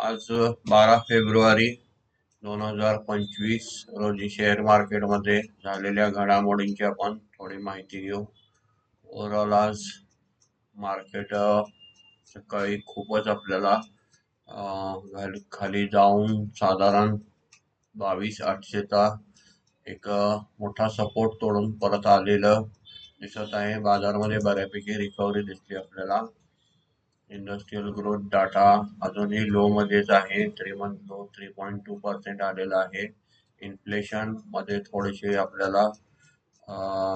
आज 12 फेब्रुवारी 2025 रोजी शेअर मार्केटमध्ये झालेल्या घडामोडींची आपण थोडी माहिती घेऊ. ओव्हरऑल आज मार्केट सकाळी खूपच आपल्याला खाली जाऊन साधारण 22,800चा एक मोठा सपोर्ट तोडून परत आलेलं दिसत आहे. बाजारामध्ये बऱ्यापैकी रिकव्हरी दिसली आपल्याला. इंडस्ट्रियल ग्रोथ डाटा अजूनही लो मध्येच आहे. 3 मंथ लो 3.2% आलेला आहे. इन्फ्लेशन मध्ये थोडीशी आपल्याला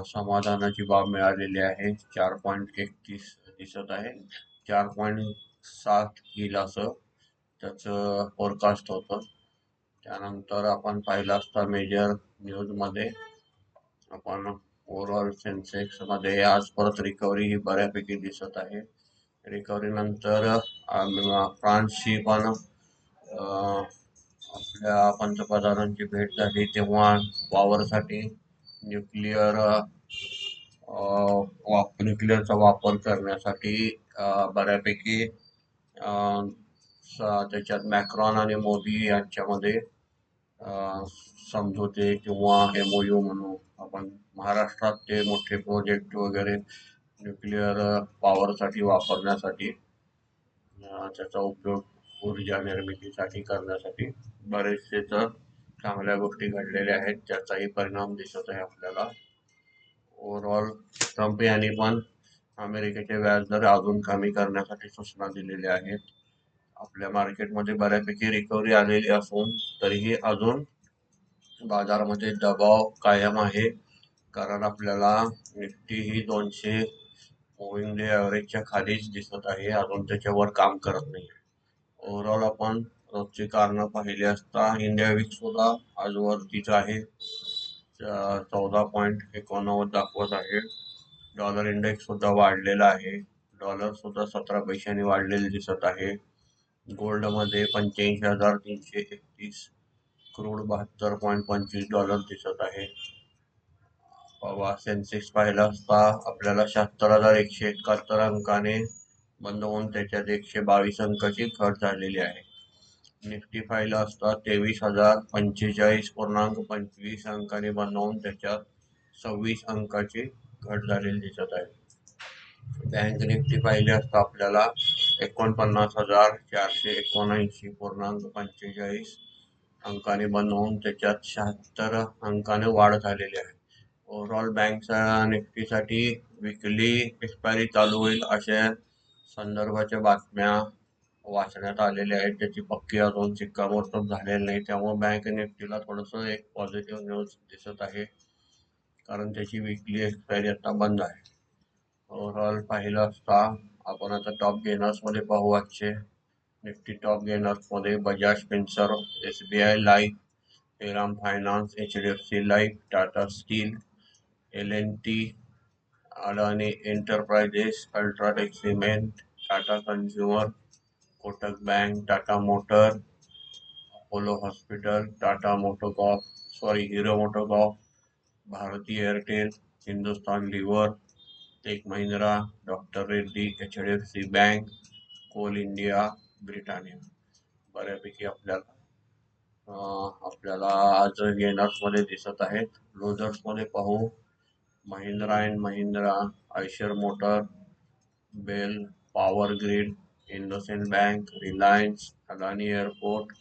समाधानाची बाब मिळालेली आहे. 4.31 दिसत आहे. 4.7 येईल असं त्याचं फोरकास्ट होतं. त्यानंतर आपण पाहिलं असता मेजर न्यूज मध्ये आपण ओव्हरऑल सेन्सेक्स मध्ये आज परत रिकव्हरी ही बऱ्यापैकी दिसत आहे. रिकव्हरी नंतर फ्रान्सची पण आपल्या पंतप्रधानांची भेट झाली तेव्हा पॉवरसाठी न्यूक्लिअरचा वापर करण्यासाठी बऱ्यापैकी त्याच्यात मॅक्रॉन आणि मोदी यांच्यामध्ये समझोते किंवा MOU म्हणू आपण. महाराष्ट्रात ते मोठे प्रोजेक्ट वगैरे न्यूक्लिअर पॉवरसाठी वापरण्यासाठी त्याचा उपयोग ऊर्जा निर्मितीसाठी करण्यासाठी बरेचसे तर चांगल्या गोष्टी घडलेल्या आहेत. त्याचाही परिणाम दिसत आहे आपल्याला. ओव्हरऑल ट्रम्प यांनी पण अमेरिकेचे व्याजदर अजून कमी करण्यासाठी सूचना दिलेल्या आहेत. आपल्या मार्केटमध्ये बऱ्यापैकी रिकव्हरी आलेली असून तरीही अजून बाजारामध्ये दबाव कायम आहे. कारण आपल्याला निफ्टी ही 200 मूविंग डे ॲव्हरेजच्या खालीच दिसत आहे. अजून त्याच्यावर काम करत नाही. ओव्हरऑल आपण रोजची कारणं पाहिली असता इंडिया विक्स सुद्धा आज वरतीच आहे. 14.89 दाखवत आहे. डॉलर इंडेक्स सुद्धा वाढलेला आहे. डॉलर सुद्धा 17 पैशांनी वाढलेले दिसत आहे. गोल्ड मध्ये 85,331, क्रूड $72.25 दिसत आहे. सेन्सेक्स पाहिला असता आपल्याला 76,171 अंकाने बंद होऊन त्याच्यात 122 अंकाची घट झालेली आहे. निफ्टी पाहिला असता 23,045.25 अंकाने बंद होऊन त्याच्यात 26 अंकाची घट झालेली दिसत आहे. बँक निफ्टी पाहिले असता आपल्याला 49,479.45 अंकाने बंद होऊन त्याच्यात 76 अंकाने वाढ झालेली आहे. ओव्हरऑल बँक निफ्टीसाठी विकली एक्सपायरी चालू होईल अशा संदर्भाच्या बातम्या वाचण्यात आलेल्या आहेत. त्याची पक्की अजून शिक्कामोर्तब झालेली नाही. त्यामुळे बँक निफ्टीला थोडंसं एक पॉझिटिव्ह न्यूज दिसत आहे. कारण त्याची विकली एक्सपायरी आता बंद आहे. ओव्हरऑल पाहिलं असता आपण आता टॉप गेनर्स मध्ये पाहू आजचे. निफ्टी टॉप गेनर्स मध्ये Bajaj Finserv, SBI Life, Shriram Finance, HDFC Life, Tata Steel, L&T, Adani Enterprises, UltraTech Cement, Tata Consumer, Kotak Bank, Tata Motor, Apollo Hospital, Hero MotoCorp, Bharti Airtel, Hindustan Lever, Tech Mahindra, Doctor Reddy, HDFC Bank, Coal India, Britannia बऱ्यापैकी आपल्याला आज gainers मध्ये दिसत आहेत. Losers मध्ये पाहू Mahindra and Mahindra, Eicher Motor, BEL, Power Grid, IndusInd Bank, Reliance, Adani Port,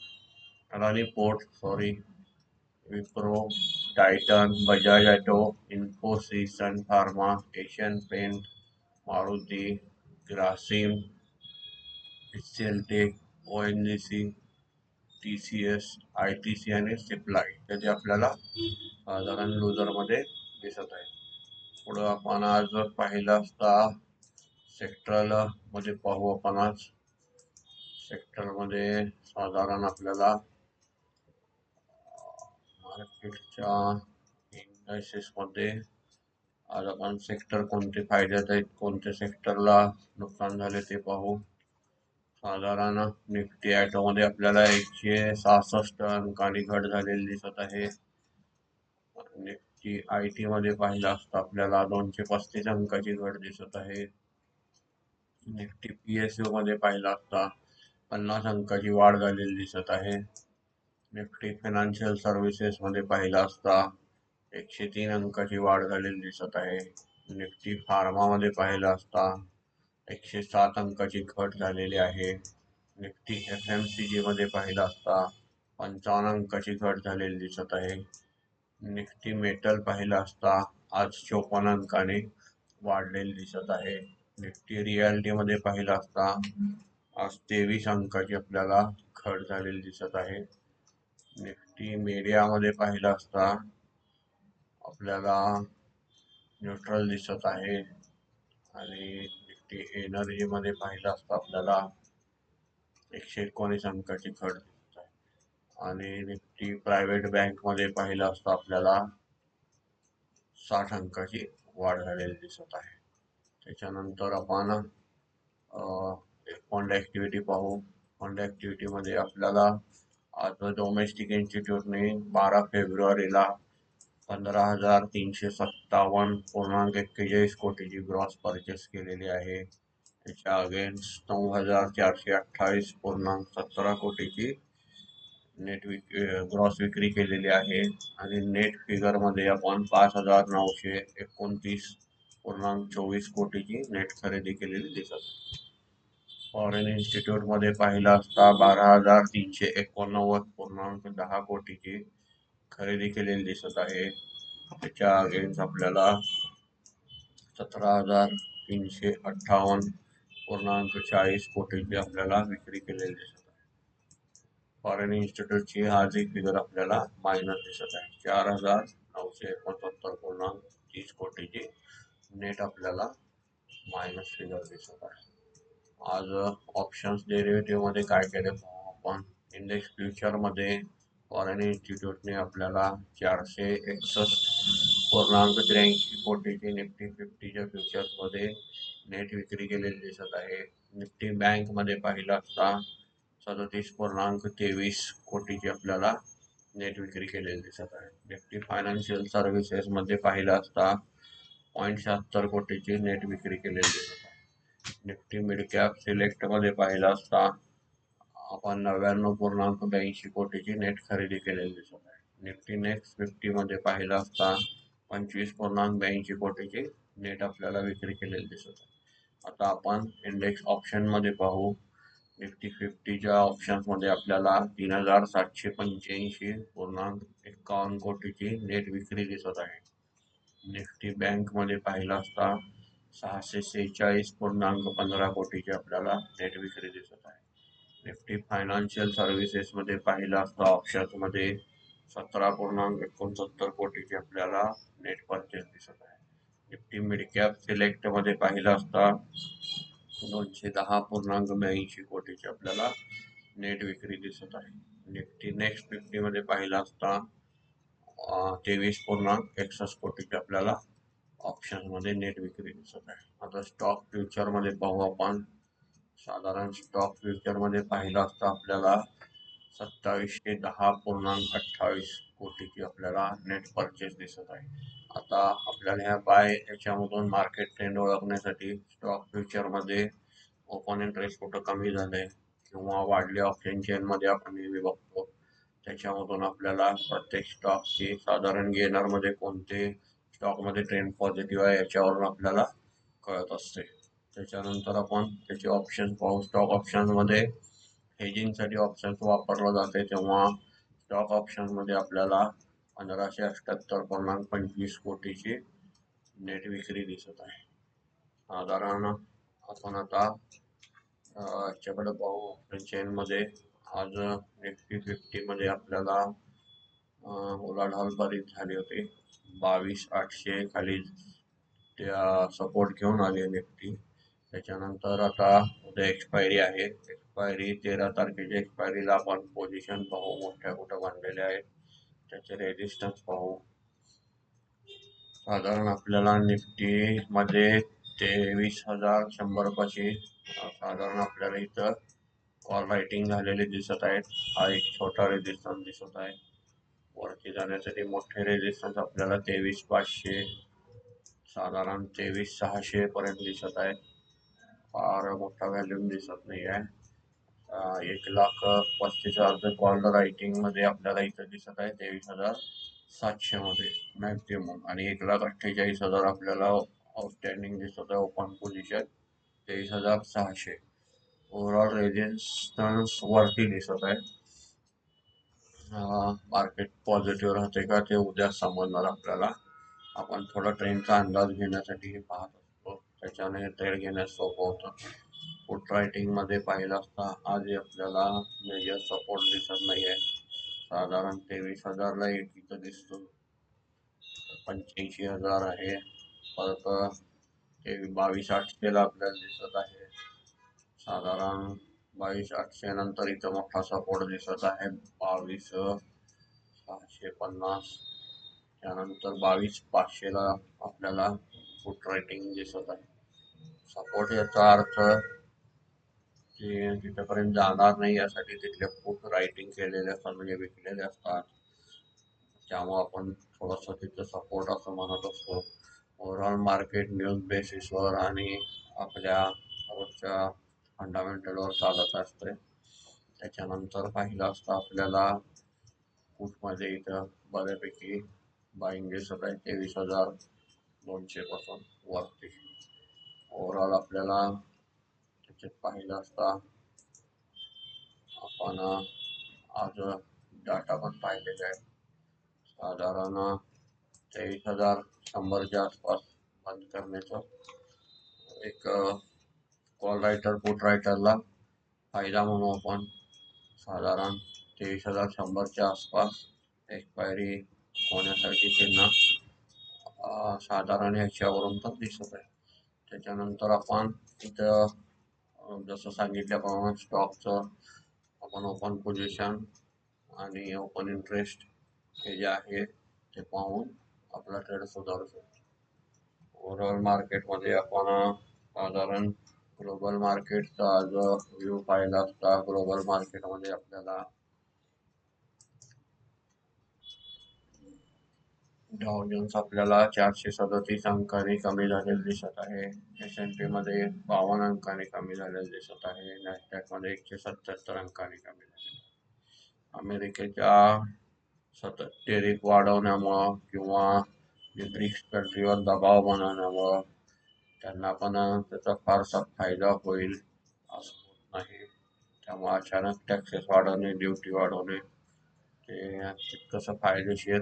Wipro, Titan, Bajaj Auto, Infosys, Sun Pharma, Asian Paint, Maruti, Grasim, HCL Tech, ONGC, TCS, ITC आणि सिप्ला इत्यादी आपल्याला साधारण लुजर मध्ये दिसत आहे. पुढे आपण आज पाहिलं असता सेक्टरल मध्ये पाहू. आपण आज सेक्टर मध्ये साधारण आपल्याला मार्केटच्या इंडायसेस मध्ये आज आपण सेक्टर कोणते फायद्यात आहेत, कोणत्या सेक्टरला नुकसान झाले ते पाहू. साधारण निफ्टी ॲटो मध्ये आपल्याला 166 अंकांनी घट झालेली दिसत आहे. निफ्टी IT मध्ये पाहिलं असता आपल्याला 235 अंकाची घट दिसत आहे. निफ्टी PSU मध्ये पाहिलं असता 50 अंकाची वाढ झालेली दिसत आहे. निफ्टी फायनान्शियल सर्व्हिसेस मध्ये पाहिला असता 103 अंकाची वाढ झालेली दिसत आहे. निफ्टी फार्मा मध्ये पाहिला असता 107 अंकाची घट झालेली आहे. निफ्टी FMCG मध्ये पाहिला असता 55 अंकाची घट झालेली दिसत आहे. निफ्टी मेटल पाहिला असता आज 54 अंकाने वाढलेली दिसत आहे. निफ्टी रियालिटी मध्ये पाहिला असता आज 23 अंकाची आपल्याला घट झालेली दिसत आहे. निफ्टी मीडिया मध्ये पाहिला असता आपल्याला न्यूट्रल दिसत आहे आणि निफ्टी एनर्जी मध्ये पाहिला असता आपल्याला 119 अंकाची घट दिसत आहे आणि निफ्टी प्रायव्हेट बँक मध्ये पाहिला असता आपल्याला 60 अंकाची वाढ झालेली दिसत आहे. त्याच्यानंतर आपण फंड ऍक्टिव्हिटी पाहू. फंड ऍक्टिव्हिटी मध्ये आपल्याला आज डोमेस्टिक इन्स्टिट्यूटने 12 फेब्रुवारीला 15,357.41 कोटीची ग्रॉस परचेस केलेली आहे. त्याच्या अगेन्स्ट 9,428.17 कोटीची ग्रॉस विक्री केलेली आहे आणि नेट फिगर मध्ये आपण 5,929.24 कोटीची नेट खरेदी केलेली दिसत आहे. फॉरेन इन्स्टिट्यूट मध्ये पाहिला असता 12,389.10 कोटीची खरेदी केलेली दिसत आहे. त्याच्या अगेन्स्ट आपल्याला 17,358.40 कोटीची आपल्याला विक्री केलेली दिसत आहे. फॉरेन इन्स्टिट्यूटची आज एक फिगर आपल्याला मायनस दिसत आहे. 4,969.30 कोटीची नेट आपल्याला मायनस फिगर दिसत आहे. आज ऑप्शन्स डेरिव्हेटिव्ह मध्ये काय केले पाहू आपण. इंडेक्स फ्युचर मध्ये फॉरेन इन्स्टिट्यूटने आपल्याला 461.83 कोटीची निफ्टी 50च्या फ्युचर्स मध्ये नेट विक्री केलेली दिसत आहे. निफ्टी बँक मध्ये पाहिलं असता 37.23 कोटीची आपल्याला नेट विक्री केलेली दिसत आहे. निफ्टी फायनान्शियल सर्व्हिसेस मध्ये पाहिलं असता 0.76 कोटीची नेट विक्री केलेली दिसत आहे. निफ्टी मिड कॅप सिलेक्ट मध्ये पाहिला असता आपण 99.82 कोटीची नेट खरेदी केलेली दिसत आहे. निफ्टी नेक्स्ट 50 मध्ये पाहिला असता 25.82 कोटीची नेट आपल्याला विक्री केलेली दिसत आहे. आता आपण इंडेक्स ऑप्शन मध्ये पाहू. निफ्टी 50च्या ऑप्शन्स मध्ये आपल्याला 3,785.51 कोटीची नेट विक्री दिसत आहे. निफ्टी बँक मध्ये पाहिला असता 646.15 कोटीची आपल्याला नेट विक्री दिसत आहे. निफ्टी फायनान्शियल सर्व्हिसेस मध्ये पाहिला असता ऑप्शन्स मध्ये 17.69 कोटीची आपल्याला नेट परचेस दिसत आहे. निफ्टी मिड कॅप सिलेक्ट मध्ये पाहिला असता 210.82 कोटीची आपल्याला नेट विक्री दिसत आहे. निफ्टी नेक्स्ट 50 मध्ये पाहिला असता 23.61 कोटीची आपल्याला ऑप्शन मध्ये नेट विक्री दिसत आहे. आता स्टॉक फ्युचर मध्ये पाहू आपण. साधारण स्टॉक फ्युचर मध्ये पाहिलं असता आपल्याला 2710.28 कोटीची आपल्याला नेट परचेस दिसत आहे. आता आपल्याला ह्या बाय याच्यामधून मार्केट ट्रेंड ओळखण्यासाठी स्टॉक फ्युचर मध्ये ओपन इंटरेस्ट कुठं कमी झालंय किंवा वाढले ऑप्शन चेन मध्ये आपण नेहमी बघतो. त्याच्यामधून आपल्याला प्रत्येक स्टॉकची साधारण गेनर मध्ये कोणते स्टॉक मध्ये ट्रेंड पॉझिटिव्ह आहे याच्यावरून आपल्याला कळत असते. त्याच्यानंतर आपण त्याचे ऑप्शन पाहू. स्टॉक ऑप्शन मध्ये हेजिंग साठी ऑप्शन वापरलं जाते तेव्हा स्टॉक ऑप्शन मध्ये आपल्याला 1578.25 कोटीची नेट विक्री दिसत आहे. साधारण आपण आता याच्याकडे पाहू. ऑप्शन चेन मध्ये आज निफ्टी 50 मध्ये आपल्याला उलाढाल बरीच झाली होती. 22,800 खाली त्या सपोर्ट घेऊन आले निफ्टी. त्याच्यानंतर आता उद्या एक्सपायरी आहे. एक्सपायरी 13 तारखेच्या एक्सपायरीला आपण पोझिशन पाहू मोठ्या कुठं बांधलेल्या आहेत त्याचे रेजिस्टन्स पाहू. साधारण आपल्याला निफ्टी मध्ये 23,100 पाशी साधारण आपल्याला इथं कॉल रायटिंग झालेले दिसत आहेत. हा एक छोटा रेजिस्टन्स दिसत आहे. वरती जाण्यासाठी मोठे रेजिस्टन्स आपल्याला 23,500 साधारण 23,600 पर्यंत दिसत आहे. फार मोठा व्हॅल्यूम दिसत नाही आहे. 1,35,000 कॉल रायटिंग मध्ये आपल्याला इथं दिसत आहे 23,700 मध्ये मॅक्झिमम, आणि 1,48,000 आपल्याला आउटस्टँडिंग दिसत आहे ओपन पोझिशन 23,600. ओव्हरऑल रेजिस्टन्स वरती दिसत आहे. मार्केट पॉझिटिव्ह राहते का ते उद्या समजणार आपल्याला. आपण थोडा ट्रेंडचा अंदाज घेण्यासाठी हे पाहत असतो, त्याच्याने ट्रेड घेण्यास सोपं होतं. पुट रायटिंग मध्ये पाहिलं असता आज आपल्याला मेजर सपोर्ट दिसत नाहीये. साधारण 23,000ला एक इथं दिसतो, 85,000 आहे. परत ते 22,800 ला आपल्याला दिसत आहे. साधारण 22,800 नंतर इथं मोठा सपोर्ट दिसत आहे 22,650. त्यानंतर 22,500 ला आपल्याला पुट रायटिंग दिसत आहे. सपोर्ट याचा अर्थ की तिथपर्यंत जाणार नाही यासाठी तिथले पुट रायटिंग केलेले असतात, म्हणजे विकलेले असतात. त्यामुळे आपण थोडंसं तिथं सपोर्ट असं म्हणत असतो. ओव्हरऑल मार्केट न्यूज बेसिसवर आणि आपल्या रोजच्या फंडामेंटलवर चालत असते. त्याच्यानंतर पाहिलं असतं आपल्याला पुटमध्ये इथं बऱ्यापैकी बाईंग दिसत आहे 23,200 पासून वरती. ओव्हरऑल आपल्याला त्याच्यात पाहिलं असता आपण आज डाटा पण पाहिलेला आहे. साधारण 23,100च्या आसपास बंद करण्याचं एक कॉल रायटर पुट रायटरला फायदा म्हणू आपण. साधारण 23,100च्या आसपास एक्सपायरी होण्यासारखी चिन्ह साधारण ह्याच्यावरून तर दिसत आहे. त्याच्यानंतर आपण इथं जसं सांगितल्याप्रमाणे स्टॉकचं आपण ओपन पोझिशन आणि ओपन इंटरेस्ट हे जे आहे ते पाहून आपला ट्रेड सुधारू शकतो. ओव्हरऑल मार्केटमध्ये आपण साधारण ग्लोबल मार्केटचा आज व्ह्यू पाहिला असता ग्लोबल मार्केटमध्ये आपल्याला डाव जोन्स आपल्याला 437 अंकांनी कमी झालेले दिसत आहे. S&P मध्ये 52 अंकांनी कमी झालेले दिसत आहे. नॅसडॅक मध्ये 177 अंकांनी कमी झाले. अमेरिकेच्या सतत टेरिफ वाढवण्यामुळं किंवा ब्रिक्स कंट्रीवर दबाव बनवण्यामुळं त्यांना पण त्याचा फारसा फायदा होईल असं होत नाही. त्यामुळे अचानक टॅक्सेस वाढवणे, ड्युटी वाढवणे ते तितकंसं फायदेशीर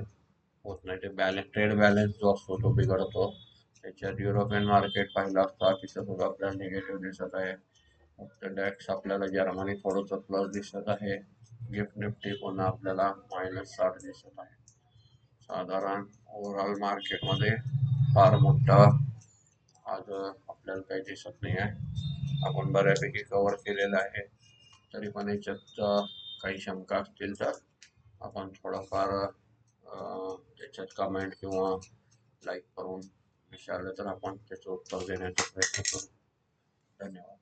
होत नाही. ते ट्रेड बॅलन्स जो असतो तो बिघडतो. त्याच्यात युरोपियन मार्केट पाहिलं असता तिथं सुद्धा आपल्याला निगेटिव्ह दिसत आहे. फक्त डॅक्स आपल्याला जर्मनी थोडंसं प्लस दिसत आहे. गिफ्ट निफ्टी पुन्हा आपल्याला -60 दिसत आहे. साधारण ओव्हरऑल मार्केटमध्ये फार मोठा आज आपल्याला काही दिसत नाही आहे. आपण बऱ्यापैकी कव्हर केलेलं आहे. तरी पण याच्यात काही शंका असतील तर आपण थोडंफार त्याच्यात कमेंट किंवा लाईक करून विचारलं तर आपण त्याचं उत्तर देण्याचा प्रयत्न करू. धन्यवाद.